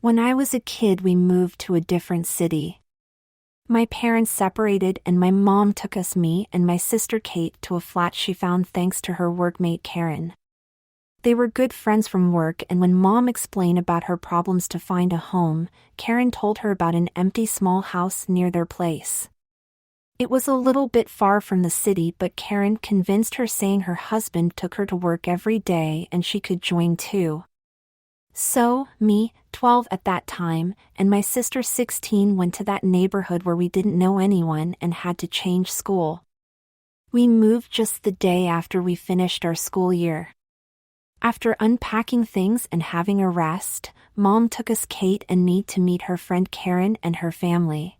When I was a kid, we moved to a different city. My parents separated and my mom took us, me and my sister Kate, to a flat she found thanks to her workmate Karen. They were good friends from work, and when Mom explained about her problems to find a home, Karen told her about an empty small house near their place. It was a little bit far from the city, but Karen convinced her, saying her husband took her to work every day and she could join too. So, me, 12 at that time, and my sister 16 went to that neighborhood where we didn't know anyone and had to change school. We moved just the day after we finished our school year. After unpacking things and having a rest, Mom took us, Kate and me, to meet her friend Karen and her family.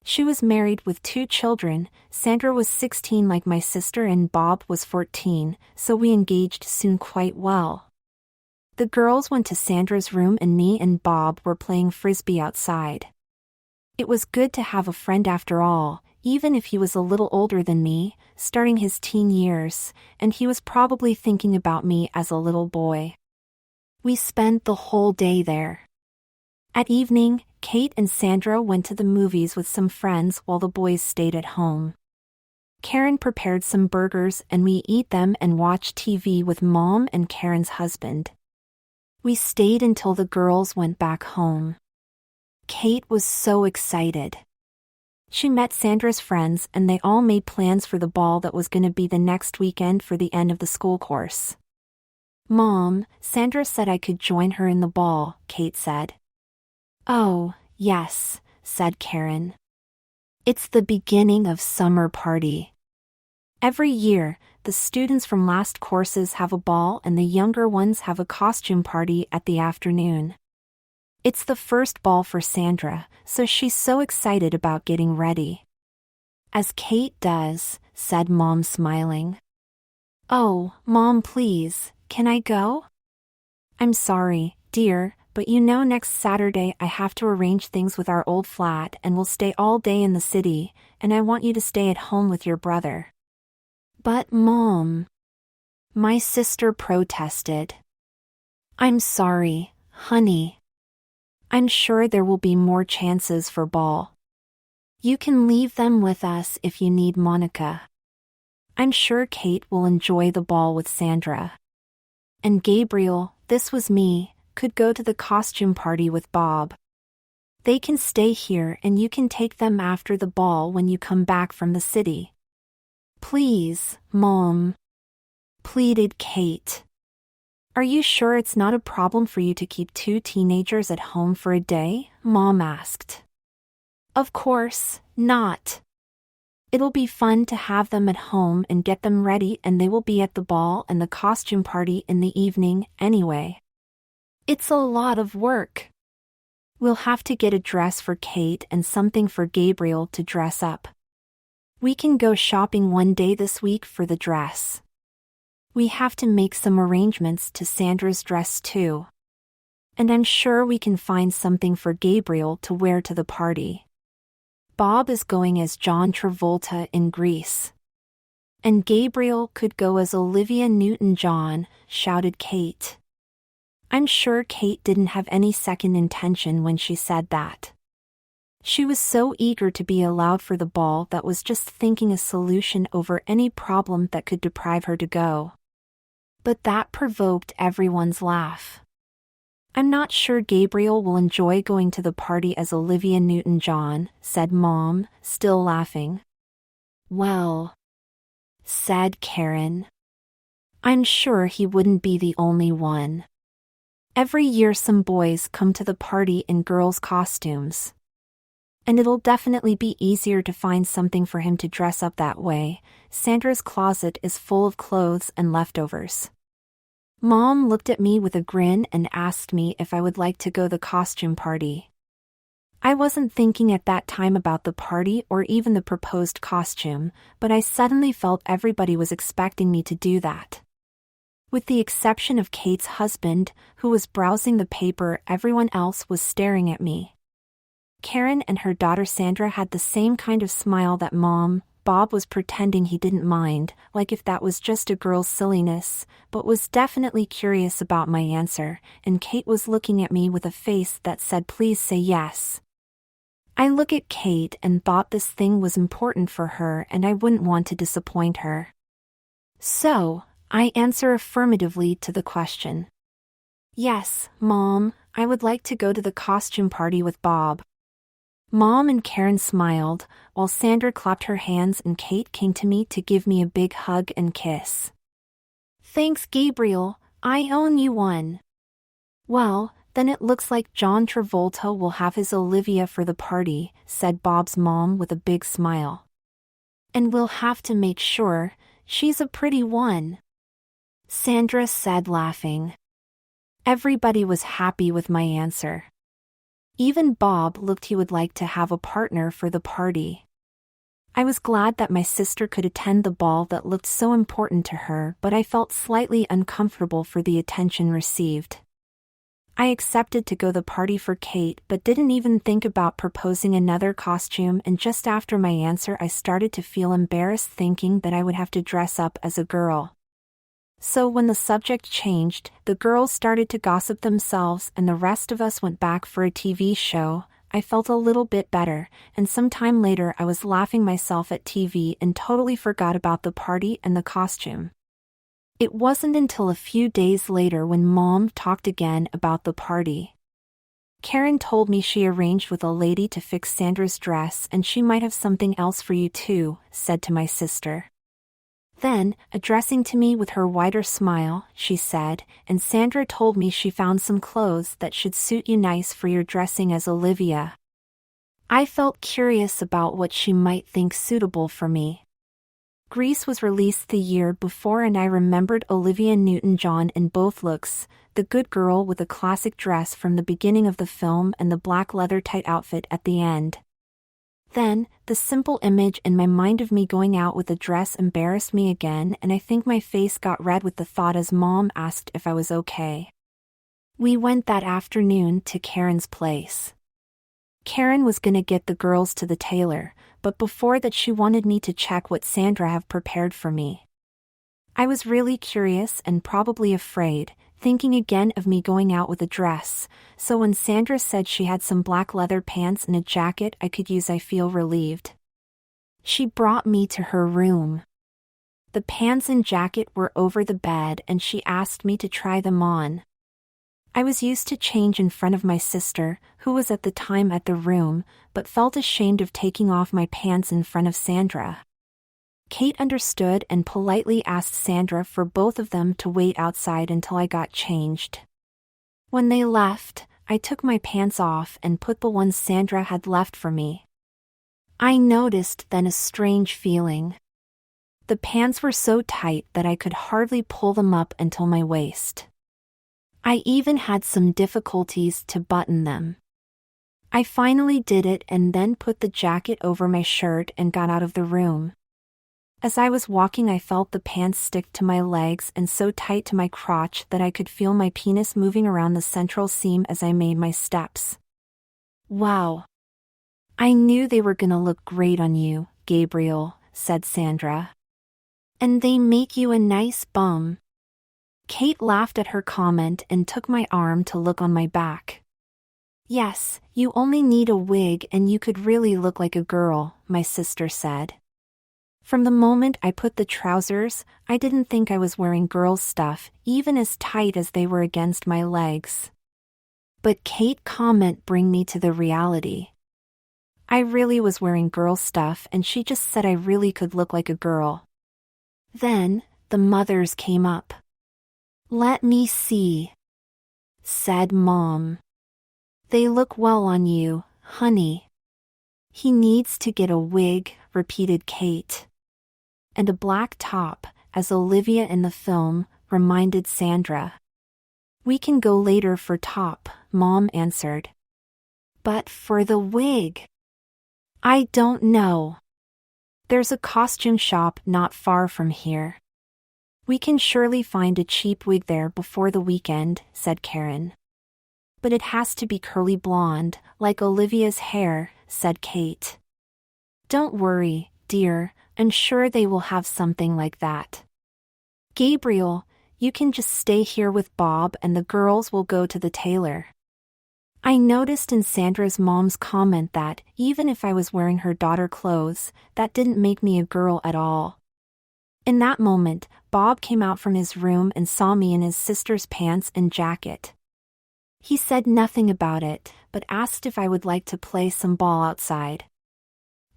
She was married with 2 children. Sandra was 16 like my sister and Bob was 14, so we engaged soon quite well. The girls went to Sandra's room and me and Bob were playing frisbee outside. It was good to have a friend after all, even if he was a little older than me, starting his teen years, and he was probably thinking about me as a little boy. We spent the whole day there. At evening, Kate and Sandra went to the movies with some friends while the boys stayed at home. Karen prepared some burgers and we ate them and watched TV with Mom and Karen's husband. We stayed until the girls went back home. Kate was so excited. She met Sandra's friends and they all made plans for the ball that was going to be the next weekend for the end of the school course. Mom, Sandra said I could join her in the ball, Kate said. Oh, yes, said Karen. It's the beginning of summer party. Every year, the students from last courses have a ball and the younger ones have a costume party at the afternoon. It's the first ball for Sandra, so she's so excited about getting ready. As Kate does, said Mom, smiling. Oh, Mom, please, can I go? I'm sorry, dear, but you know next Saturday I have to arrange things with our old flat and we'll stay all day in the city, and I want you to stay at home with your brother. But Mom, my sister protested. I'm sorry, honey. I'm sure there will be more chances for ball. You can leave them with us if you need Monica. I'm sure Kate will enjoy the ball with Sandra. And Gabriel, this was me, could go to the costume party with Bob. They can stay here and you can take them after the ball when you come back from the city. Please, Mom, pleaded Kate. Are you sure it's not a problem for you to keep 2 teenagers at home for a day? Mom asked. Of course not. It'll be fun to have them at home and get them ready, and they will be at the ball and the costume party in the evening anyway. It's a lot of work. We'll have to get a dress for Kate and something for Gabriel to dress up. We can go shopping one day this week for the dress. We have to make some arrangements to Sandra's dress too. And I'm sure we can find something for Gabriel to wear to the party. Bob is going as John Travolta in Grease. And Gabriel could go as Olivia Newton-John, shouted Kate. I'm sure Kate didn't have any second intention when she said that. She was so eager to be allowed for the ball that was just thinking a solution over any problem that could deprive her to go. But that provoked everyone's laugh. I'm not sure Gabriel will enjoy going to the party as Olivia Newton-John, said Mom, still laughing. Well, said Karen. I'm sure he wouldn't be the only one. Every year some boys come to the party in girls' costumes. And it'll definitely be easier to find something for him to dress up that way. Sandra's closet is full of clothes and leftovers. Mom looked at me with a grin and asked me if I would like to go to the costume party. I wasn't thinking at that time about the party or even the proposed costume, but I suddenly felt everybody was expecting me to do that. With the exception of Kate's husband, who was browsing the paper, everyone else was staring at me. Karen and her daughter Sandra had the same kind of smile that Mom, Bob was pretending he didn't mind, like if that was just a girl's silliness, but was definitely curious about my answer, and Kate was looking at me with a face that said please say yes. I look at Kate and thought this thing was important for her and I wouldn't want to disappoint her. So, I answer affirmatively to the question. Yes, Mom, I would like to go to the costume party with Bob. Mom and Karen smiled, while Sandra clapped her hands and Kate came to me to give me a big hug and kiss. Thanks, Gabriel, I own you one. Well, then it looks like John Travolta will have his Olivia for the party, said Bob's mom with a big smile. And we'll have to make sure she's a pretty one, Sandra said laughing. Everybody was happy with my answer. Even Bob looked he would like to have a partner for the party. I was glad that my sister could attend the ball that looked so important to her, but I felt slightly uncomfortable for the attention received. I accepted to go to the party for Kate but didn't even think about proposing another costume, and just after my answer I started to feel embarrassed thinking that I would have to dress up as a girl. So when the subject changed, the girls started to gossip themselves and the rest of us went back for a TV show. I felt a little bit better, and some time later I was laughing myself at TV and totally forgot about the party and the costume. It wasn't until a few days later when Mom talked again about the party. Karen told me she arranged with a lady to fix Sandra's dress and she might have something else for you too, said to my sister. Then, addressing to me with her wider smile, she said, and Sandra told me she found some clothes that should suit you nice for your dressing as Olivia. I felt curious about what she might think suitable for me. Grease was released the year before and I remembered Olivia Newton-John in both looks, the good girl with a classic dress from the beginning of the film and the black leather tight outfit at the end. Then, the simple image in my mind of me going out with a dress embarrassed me again, and I think my face got red with the thought as Mom asked if I was okay. We went that afternoon to Karen's place. Karen was gonna get the girls to the tailor, but before that she wanted me to check what Sandra have prepared for me. I was really curious and probably afraid, thinking again of me going out with a dress, so when Sandra said she had some black leather pants and a jacket I could use I feel relieved. She brought me to her room. The pants and jacket were over the bed and she asked me to try them on. I was used to change in front of my sister, who was at the time at the room, but felt ashamed of taking off my pants in front of Sandra. Kate understood and politely asked Sandra for both of them to wait outside until I got changed. When they left, I took my pants off and put the ones Sandra had left for me. I noticed then a strange feeling. The pants were so tight that I could hardly pull them up until my waist. I even had some difficulties to button them. I finally did it and then put the jacket over my shirt and got out of the room. As I was walking I felt the pants stick to my legs and so tight to my crotch that I could feel my penis moving around the central seam as I made my steps. Wow. I knew they were gonna look great on you, Gabriel, said Sandra. And they make you a nice bum. Kate laughed at her comment and took my arm to look on my back. Yes, you only need a wig and you could really look like a girl, my sister said. From the moment I put the trousers, I didn't think I was wearing girls' stuff, even as tight as they were against my legs. But Kate's comment bring me to the reality. I really was wearing girl stuff and she just said I really could look like a girl. Then, the mothers came up. Let me see, said Mom. They look well on you, honey. He needs to get a wig, repeated Kate. And a black top, as Olivia in the film, reminded Sandra. We can go later for top, Mom answered. But for the wig? I don't know. There's a costume shop not far from here. We can surely find a cheap wig there before the weekend, said Karen. But it has to be curly blonde, like Olivia's hair, said Kate. Don't worry, dear, and sure they will have something like that. Gabriel, you can just stay here with Bob and the girls will go to the tailor. I noticed in Sandra's mom's comment that, even if I was wearing her daughter clothes, that didn't make me a girl at all. In that moment, Bob came out from his room and saw me in his sister's pants and jacket. He said nothing about it, but asked if I would like to play some ball outside.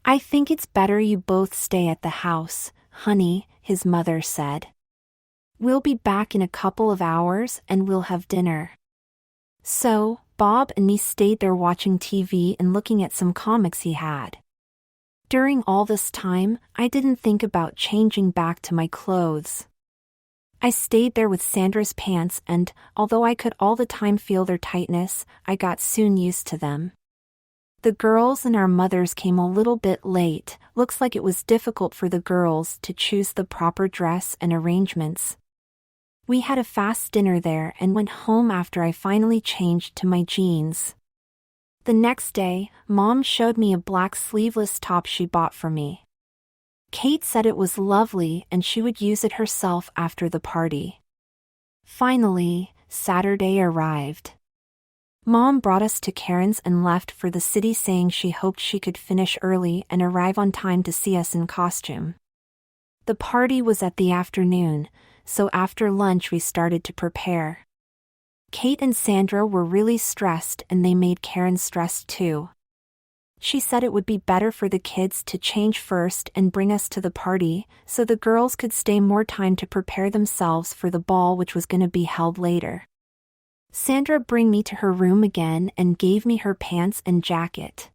I think it's better you both stay at the house, honey, his mother said. We'll be back in a couple of hours and we'll have dinner. So, Bob and me stayed there watching TV and looking at some comics he had. During all this time, I didn't think about changing back to my clothes. I stayed there with Sandra's pants and, although I could all the time feel their tightness, I got soon used to them. The girls and our mothers came a little bit late. Looks like it was difficult for the girls to choose the proper dress and arrangements. We had a fast dinner there and went home after I finally changed to my jeans. The next day, Mom showed me a black sleeveless top she bought for me. Kate said it was lovely and she would use it herself after the party. Finally, Saturday arrived. Mom brought us to Karen's and left for the city saying she hoped she could finish early and arrive on time to see us in costume. The party was at the afternoon, so after lunch we started to prepare. Kate and Sandra were really stressed and they made Karen stressed too. She said it would be better for the kids to change first and bring us to the party, so the girls could stay more time to prepare themselves for the ball which was going to be held later. Sandra bring me to her room again and gave me her pants and jacket.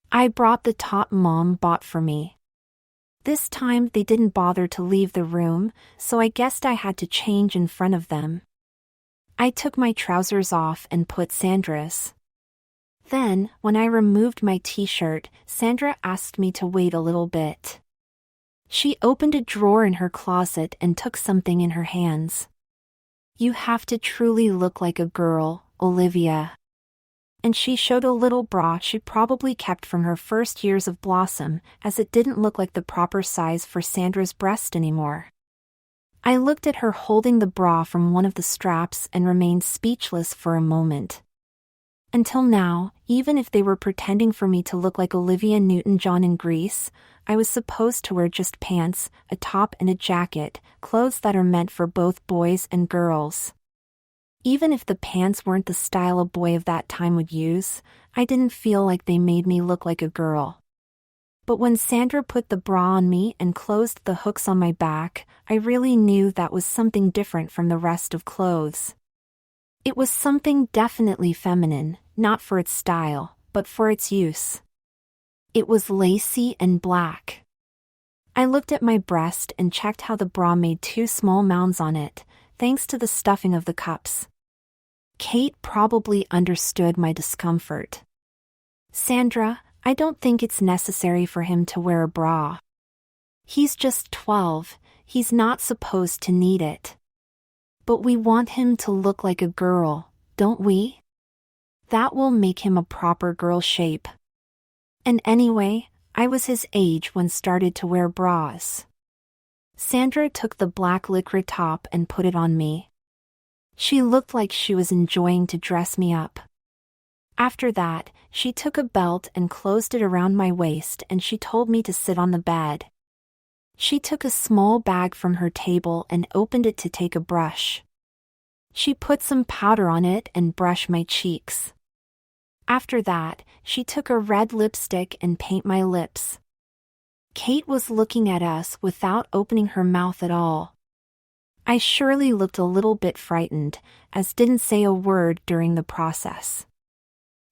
I brought the top Mom bought for me. This time they didn't bother to leave the room, so I guessed I had to change in front of them. I took my trousers off and put Sandra's. Then, when I removed my t-shirt, Sandra asked me to wait a little bit. She opened a drawer in her closet and took something in her hands. You have to truly look like a girl, Olivia. And she showed a little bra she probably kept from her first years of Blossom, as it didn't look like the proper size for Sandra's breast anymore. I looked at her holding the bra from one of the straps and remained speechless for a moment. Until now, even if they were pretending for me to look like Olivia Newton-John in Grease, I was supposed to wear just pants, a top and a jacket, clothes that are meant for both boys and girls. Even if the pants weren't the style a boy of that time would use, I didn't feel like they made me look like a girl. But when Sandra put the bra on me and closed the hooks on my back, I really knew that was something different from the rest of clothes. It was something definitely feminine, not for its style, but for its use. It was lacy and black. I looked at my breast and checked how the bra made 2 small mounds on it, thanks to the stuffing of the cups. Kate probably understood my discomfort. Sandra, I don't think it's necessary for him to wear a bra. He's just 12, he's not supposed to need it. But we want him to look like a girl, don't we? That will make him a proper girl shape. And anyway, I was his age when started to wear bras. Sandra took the black lycra top and put it on me. She looked like she was enjoying to dress me up. After that, she took a belt and closed it around my waist and she told me to sit on the bed. She took a small bag from her table and opened it to take a brush. She put some powder on it and brushed my cheeks. After that, she took a red lipstick and paint my lips. Kate was looking at us without opening her mouth at all. I surely looked a little bit frightened, as didn't say a word during the process.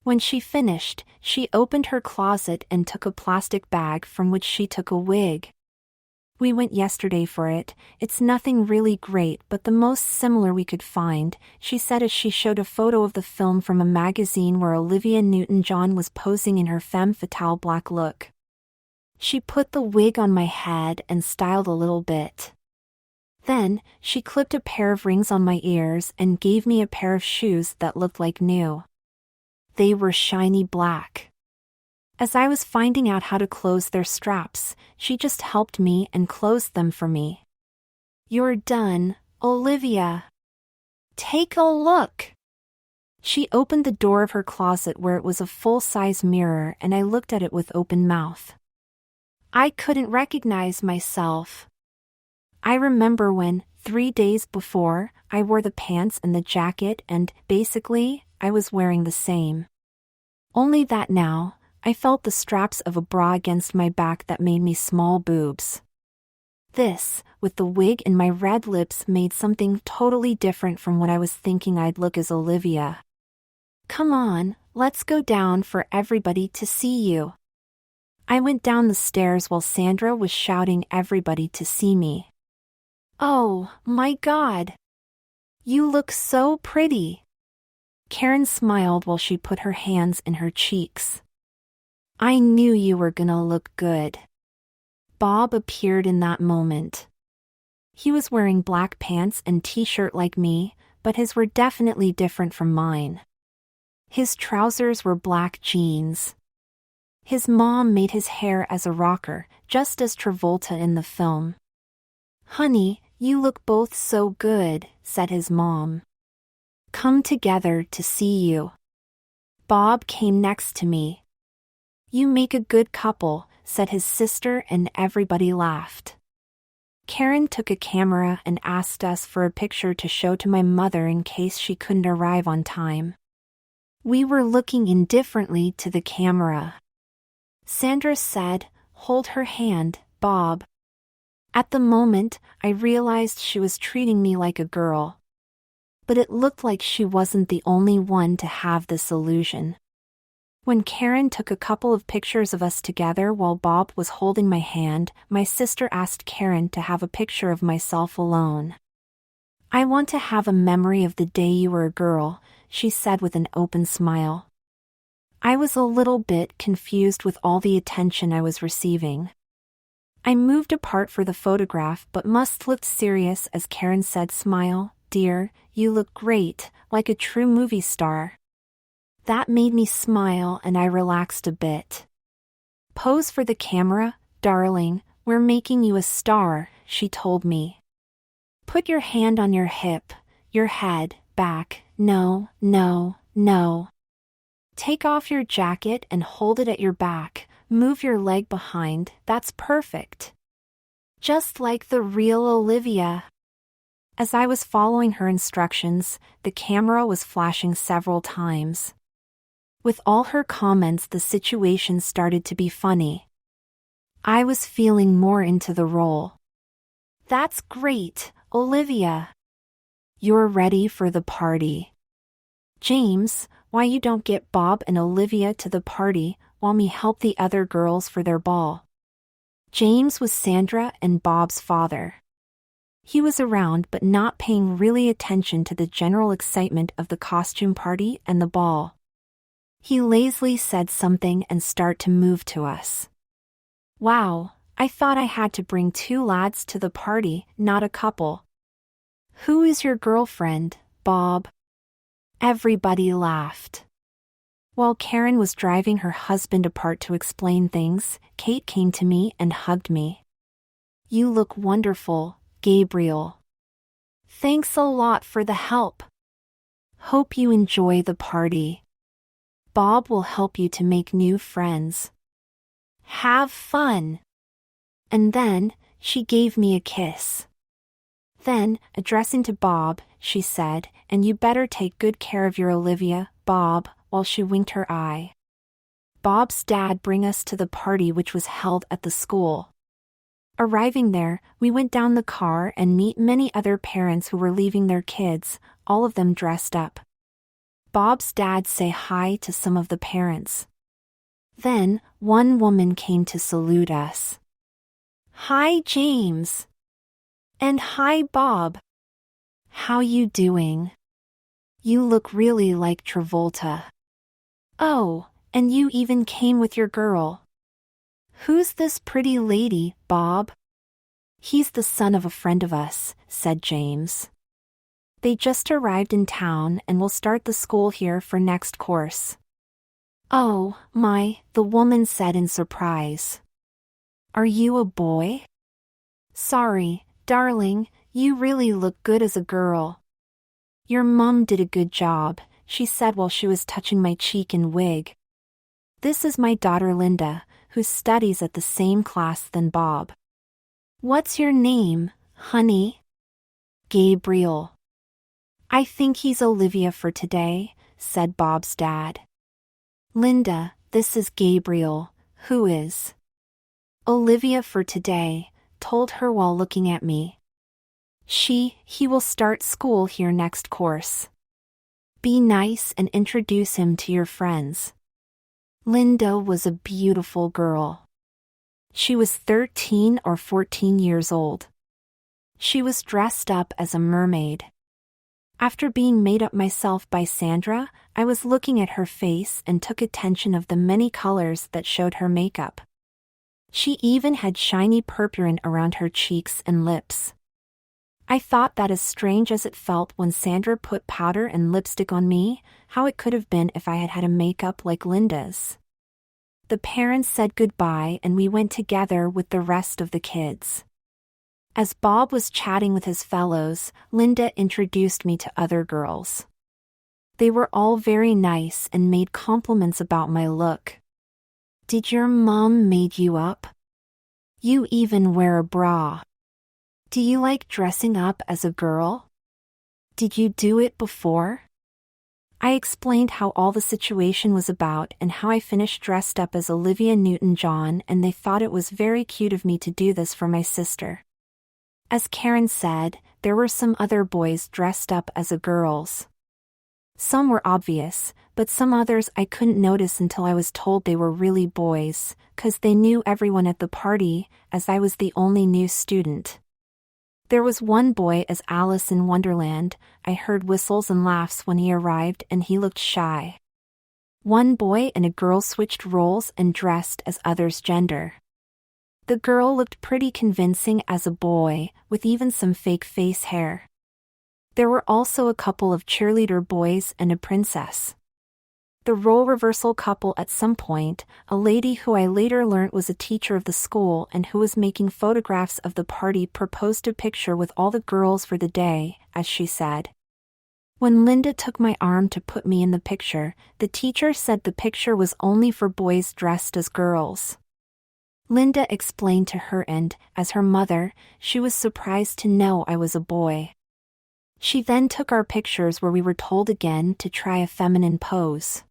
When she finished, she opened her closet and took a plastic bag from which she took a wig. We went yesterday for it, it's nothing really great but the most similar we could find, she said as she showed a photo of the film from a magazine where Olivia Newton-John was posing in her femme fatale black look. She put the wig on my head and styled a little bit. Then, she clipped a pair of rings on my ears and gave me a pair of shoes that looked like new. They were shiny black. As I was finding out how to close their straps, she just helped me and closed them for me. "You're done, Olivia. Take a look." She opened the door of her closet where it was a full-size mirror, and I looked at it with open mouth. I couldn't recognize myself. I remember when, 3 days before, I wore the pants and the jacket and, basically, I was wearing the same. Only that now, I felt the straps of a bra against my back that made me small boobs. This, with the wig and my red lips, made something totally different from what I was thinking I'd look as Olivia. "Come on, let's go down for everybody to see you." I went down the stairs while Sandra was shouting everybody to see me. "Oh, my God! You look so pretty." Karen smiled while she put her hands in her cheeks. "I knew you were gonna look good." Bob appeared in that moment. He was wearing black pants and t-shirt like me, but his were definitely different from mine. His trousers were black jeans. His mom made his hair as a rocker, just as Travolta in the film. "Honey, you look both so good," said his mom. "Come together to see you." Bob came next to me. "You make a good couple," said his sister, and everybody laughed. Karen took a camera and asked us for a picture to show to my mother in case she couldn't arrive on time. We were looking indifferently to the camera. Sandra said, "Hold her hand, Bob." At the moment, I realized she was treating me like a girl. But it looked like she wasn't the only one to have this illusion. When Karen took a couple of pictures of us together while Bob was holding my hand, my sister asked Karen to have a picture of myself alone. "I want to have a memory of the day you were a girl," she said with an open smile. I was a little bit confused with all the attention I was receiving. I moved apart for the photograph but must look serious as Karen said, "Smile, dear, you look great, like a true movie star." That made me smile and I relaxed a bit. "Pose for the camera, darling, we're making you a star," she told me. "Put your hand on your hip, your head, back, no. Take off your jacket and hold it at your back, move your leg behind, that's perfect. Just like the real Olivia." As I was following her instructions, the camera was flashing several times. With all her comments, the situation started to be funny. I was feeling more into the role. "That's great, Olivia. You're ready for the party. James, why you don't get Bob and Olivia to the party while me help the other girls for their ball?" James was Sandra and Bob's father. He was around but not paying really attention to the general excitement of the costume party and the ball. He lazily said something and started to move to us. "Wow, I thought I had to bring 2 lads to the party, not a couple. Who is your girlfriend, Bob?" Everybody laughed. While Karen was driving her husband apart to explain things, Kate came to me and hugged me. "You look wonderful, Gabriel. Thanks a lot for the help. Hope you enjoy the party. Bob will help you to make new friends. Have fun." And then, she gave me a kiss. Then, addressing to Bob, she said, "And you better take good care of your Olivia, Bob," while she winked her eye. Bob's dad bring us to the party which was held at the school. Arriving there, we went down the car and meet many other parents who were leaving their kids, all of them dressed up. Bob's dad say hi to some of the parents. Then, one woman came to salute us. "Hi, James." "And hi, Bob. How you doing? You look really like Travolta. Oh, and you even came with your girl. Who's this pretty lady, Bob?" "He's the son of a friend of us," said James. "They just arrived in town and will start the school here for next course." Oh, my, the woman said in surprise. Are you a boy? Sorry, darling, you really look good as a girl. Your mom did a good job, she said while she was touching my cheek and wig. This is my daughter Linda, who studies at the same class than Bob. What's your name, honey? Gabriel. I think he's Olivia for today, said Bob's dad. Linda, this is Gabriel, who is? Olivia for today, told her while looking at me. He will start school here next course. Be nice and introduce him to your friends. Linda was a beautiful girl. She was 13 or 14 years old. She was dressed up as a mermaid. After being made up myself by Sandra, I was looking at her face and took attention of the many colors that showed her makeup. She even had shiny purpurine around her cheeks and lips. I thought that as strange as it felt when Sandra put powder and lipstick on me, how it could have been if I had had a makeup like Linda's. The parents said goodbye and we went together with the rest of the kids. As Bob was chatting with his fellows, Linda introduced me to other girls. They were all very nice and made compliments about my look. Did your mom made you up? You even wear a bra. Do you like dressing up as a girl? Did you do it before? I explained how all the situation was about and how I finished dressed up as Olivia Newton-John, and they thought it was very cute of me to do this for my sister. As Karen said, there were some other boys dressed up as a girls. Some were obvious, but some others I couldn't notice until I was told they were really boys, 'cause they knew everyone at the party, as I was the only new student. There was one boy as Alice in Wonderland. I heard whistles and laughs when he arrived and he looked shy. One boy and a girl switched roles and dressed as others' gender. The girl looked pretty convincing as a boy, with even some fake face hair. There were also a couple of cheerleader boys and a princess. The role reversal couple at some point, a lady who I later learnt was a teacher of the school and who was making photographs of the party, proposed a picture with all the girls for the day, as she said. When Linda took my arm to put me in the picture, the teacher said the picture was only for boys dressed as girls. Linda explained to her, and, as her mother, she was surprised to know I was a boy. She then took our pictures where we were told again to try a feminine pose.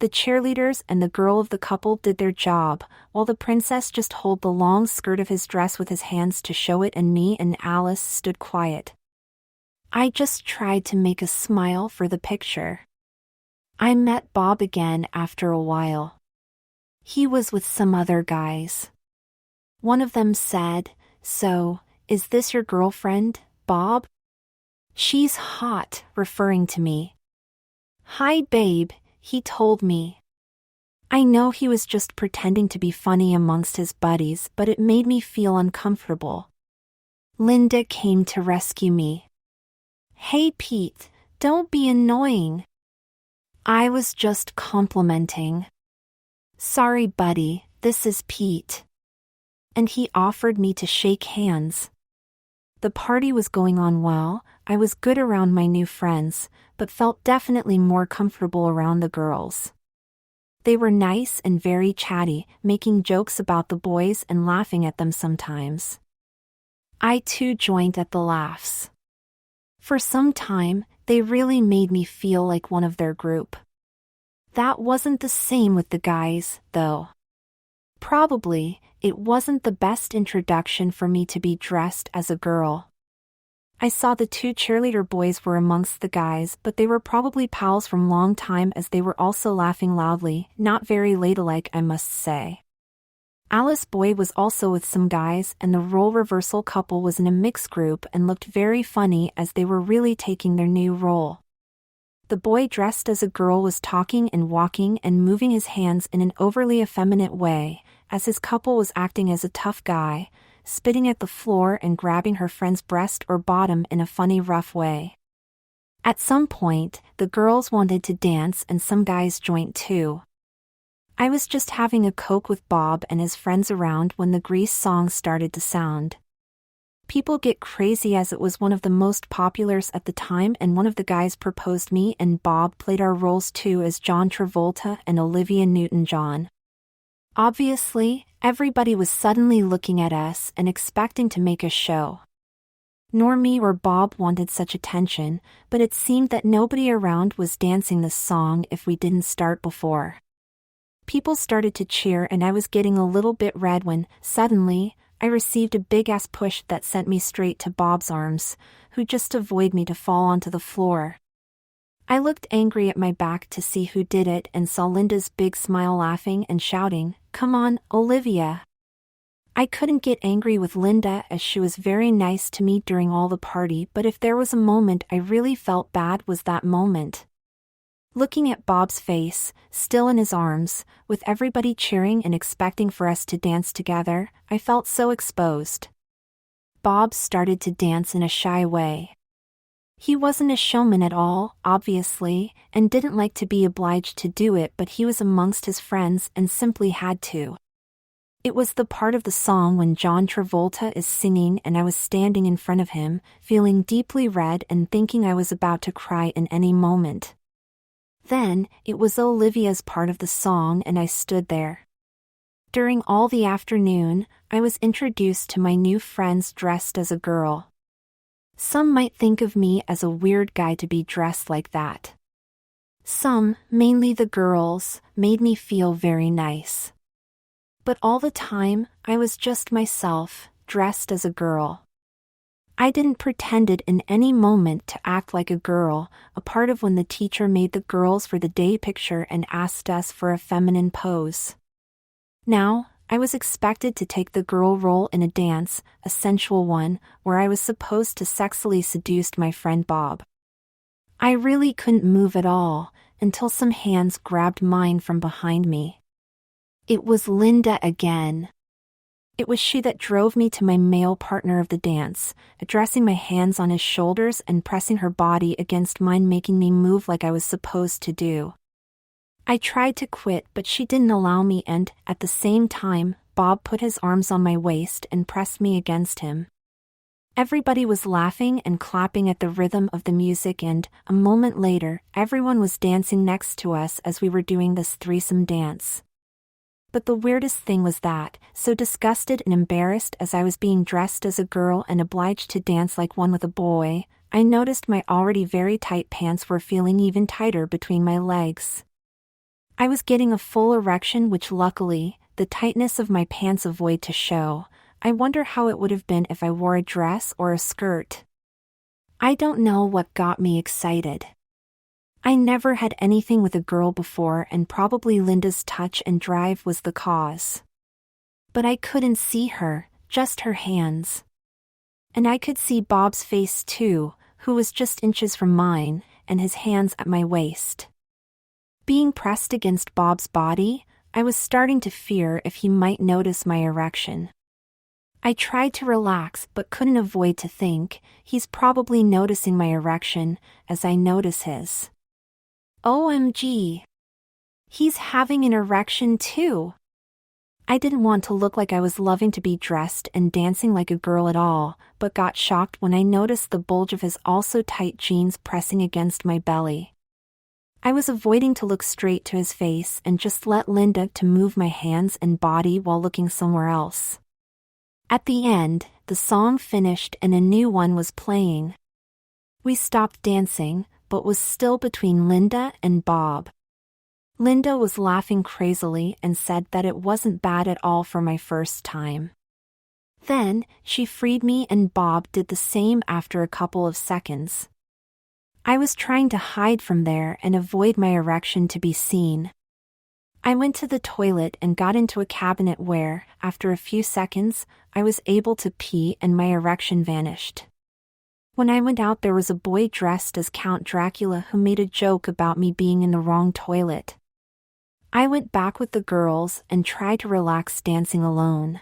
The cheerleaders and the girl of the couple did their job, while the princess just held the long skirt of his dress with his hands to show it, and me and Alice stood quiet. I just tried to make a smile for the picture. I met Bob again after a while. He was with some other guys. One of them said, "So, is this your girlfriend, Bob?" "She's hot," referring to me. "Hi babe," he told me. I know he was just pretending to be funny amongst his buddies, but it made me feel uncomfortable. Linda came to rescue me. "Hey Pete, don't be annoying." I was just complimenting. "Sorry buddy, this is Pete." And he offered me to shake hands. The party was going on well. I was good around my new friends, but felt definitely more comfortable around the girls. They were nice and very chatty, making jokes about the boys and laughing at them sometimes. I too joined at the laughs. For some time, they really made me feel like one of their group. That wasn't the same with the guys, though. Probably, it wasn't the best introduction for me to be dressed as a girl. I saw the two cheerleader boys were amongst the guys, but they were probably pals from long time, as they were also laughing loudly, not very ladylike I must say. Alice boy was also with some guys, and the role reversal couple was in a mixed group and looked very funny as they were really taking their new role. The boy dressed as a girl was talking and walking and moving his hands in an overly effeminate way, as his couple was acting as a tough guy, spitting at the floor and grabbing her friend's breast or bottom in a funny rough way. At some point, the girls wanted to dance and some guys joined too. I was just having a Coke with Bob and his friends around when the Grease song started to sound. People get crazy as it was one of the most populars at the time, and one of the guys proposed me and Bob played our roles too as John Travolta and Olivia Newton-John. Obviously, everybody was suddenly looking at us and expecting to make a show. Nor me or Bob wanted such attention, but it seemed that nobody around was dancing this song if we didn't start before. People started to cheer and I was getting a little bit red when, suddenly, I received a big-ass push that sent me straight to Bob's arms, who just avoided me to fall onto the floor. I looked angry at my back to see who did it and saw Linda's big smile laughing and shouting, "Come on, Olivia." I couldn't get angry with Linda as she was very nice to me during all the party, but if there was a moment I really felt bad was that moment. Looking at Bob's face, still in his arms, with everybody cheering and expecting for us to dance together, I felt so exposed. Bob started to dance in a shy way. He wasn't a showman at all, obviously, and didn't like to be obliged to do it, but he was amongst his friends and simply had to. It was the part of the song when John Travolta is singing and I was standing in front of him, feeling deeply red and thinking I was about to cry in any moment. Then, it was Olivia's part of the song and I stood there. During all the afternoon, I was introduced to my new friends dressed as a girl. Some might think of me as a weird guy to be dressed like that. Some, mainly the girls, made me feel very nice. But all the time, I was just myself, dressed as a girl. I didn't pretend it in any moment to act like a girl, a part of when the teacher made the girls for the day picture and asked us for a feminine pose. Now, I was expected to take the girl role in a dance, a sensual one, where I was supposed to sexily seduce my friend Bob. I really couldn't move at all, until some hands grabbed mine from behind me. It was Linda again. It was she that drove me to my male partner of the dance, addressing my hands on his shoulders and pressing her body against mine, making me move like I was supposed to do. I tried to quit, but she didn't allow me, and, at the same time, Bob put his arms on my waist and pressed me against him. Everybody was laughing and clapping at the rhythm of the music, and, a moment later, everyone was dancing next to us as we were doing this threesome dance. But the weirdest thing was that, so disgusted and embarrassed as I was being dressed as a girl and obliged to dance like one with a boy, I noticed my already very tight pants were feeling even tighter between my legs. I was getting a full erection, which luckily, the tightness of my pants avoided to show. I wonder how it would have been if I wore a dress or a skirt. I don't know what got me excited. I never had anything with a girl before, and probably Linda's touch and drive was the cause. But I couldn't see her, just her hands. And I could see Bob's face too, who was just inches from mine, and his hands at my waist. Being pressed against Bob's body, I was starting to fear if he might notice my erection. I tried to relax but couldn't avoid to think, he's probably noticing my erection, as I notice his. OMG! He's having an erection too! I didn't want to look like I was loving to be dressed and dancing like a girl at all, but got shocked when I noticed the bulge of his also tight jeans pressing against my belly. I was avoiding to look straight to his face and just let Linda to move my hands and body while looking somewhere else. At the end, the song finished and a new one was playing. We stopped dancing, but was still between Linda and Bob. Linda was laughing crazily and said that it wasn't bad at all for my first time. Then, she freed me and Bob did the same after a couple of seconds. I was trying to hide from there and avoid my erection to be seen. I went to the toilet and got into a cabinet where, after a few seconds, I was able to pee and my erection vanished. When I went out, there was a boy dressed as Count Dracula who made a joke about me being in the wrong toilet. I went back with the girls and tried to relax dancing alone.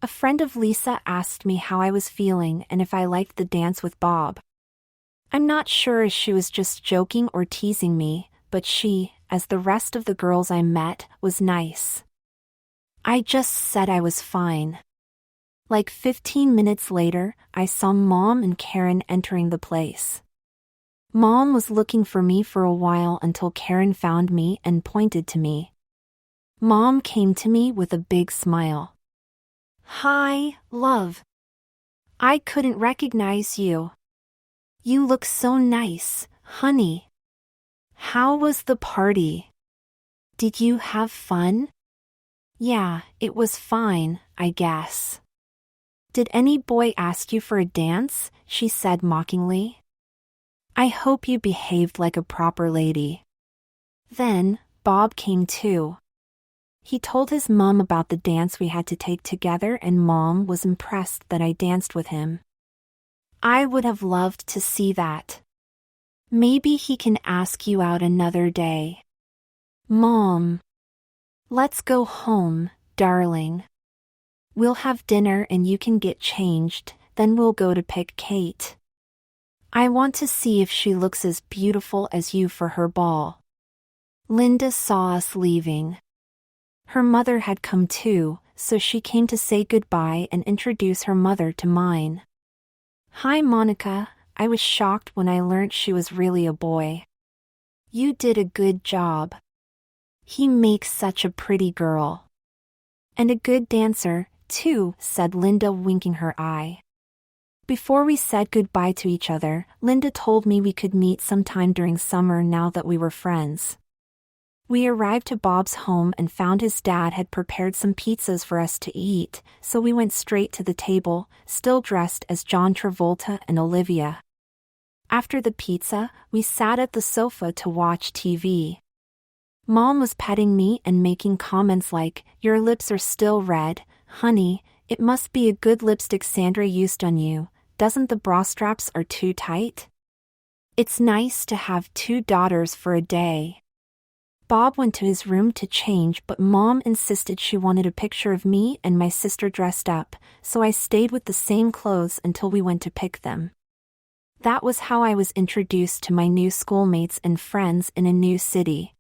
A friend of Lisa asked me how I was feeling and if I liked the dance with Bob. I'm not sure if she was just joking or teasing me, but she, as the rest of the girls I met, was nice. I just said I was fine. Like 15 minutes later, I saw Mom and Karen entering the place. Mom was looking for me for a while until Karen found me and pointed to me. Mom came to me with a big smile. "Hi, love. I couldn't recognize you. You look so nice, honey. How was the party? Did you have fun?" "Yeah, it was fine, I guess." "Did any boy ask you for a dance?" she said mockingly. "I hope you behaved like a proper lady." Then, Bob came too. He told his mom about the dance we had to take together, and Mom was impressed that I danced with him. I would have loved to see that. Maybe he can ask you out another day. Mom. Let's go home, darling. We'll have dinner and you can get changed, then we'll go to pick Kate. I want to see if she looks as beautiful as you for her ball. Linda saw us leaving. Her mother had come too, so she came to say goodbye and introduce her mother to mine. "Hi, Monica." I was shocked when I learned she was really a boy. "You did a good job. He makes such a pretty girl. And a good dancer, too," said Linda, winking her eye. Before we said goodbye to each other, Linda told me we could meet sometime during summer now that we were friends. We arrived to Bob's home and found his dad had prepared some pizzas for us to eat, so we went straight to the table, still dressed as John Travolta and Olivia. After the pizza, we sat at the sofa to watch TV. Mom was petting me and making comments like, "Your lips are still red, honey, it must be a good lipstick Sandra used on you, doesn't the bra straps are too tight? It's nice to have two daughters for a day." Bob went to his room to change, but Mom insisted she wanted a picture of me and my sister dressed up, so I stayed with the same clothes until we went to pick them. That was how I was introduced to my new schoolmates and friends in a new city.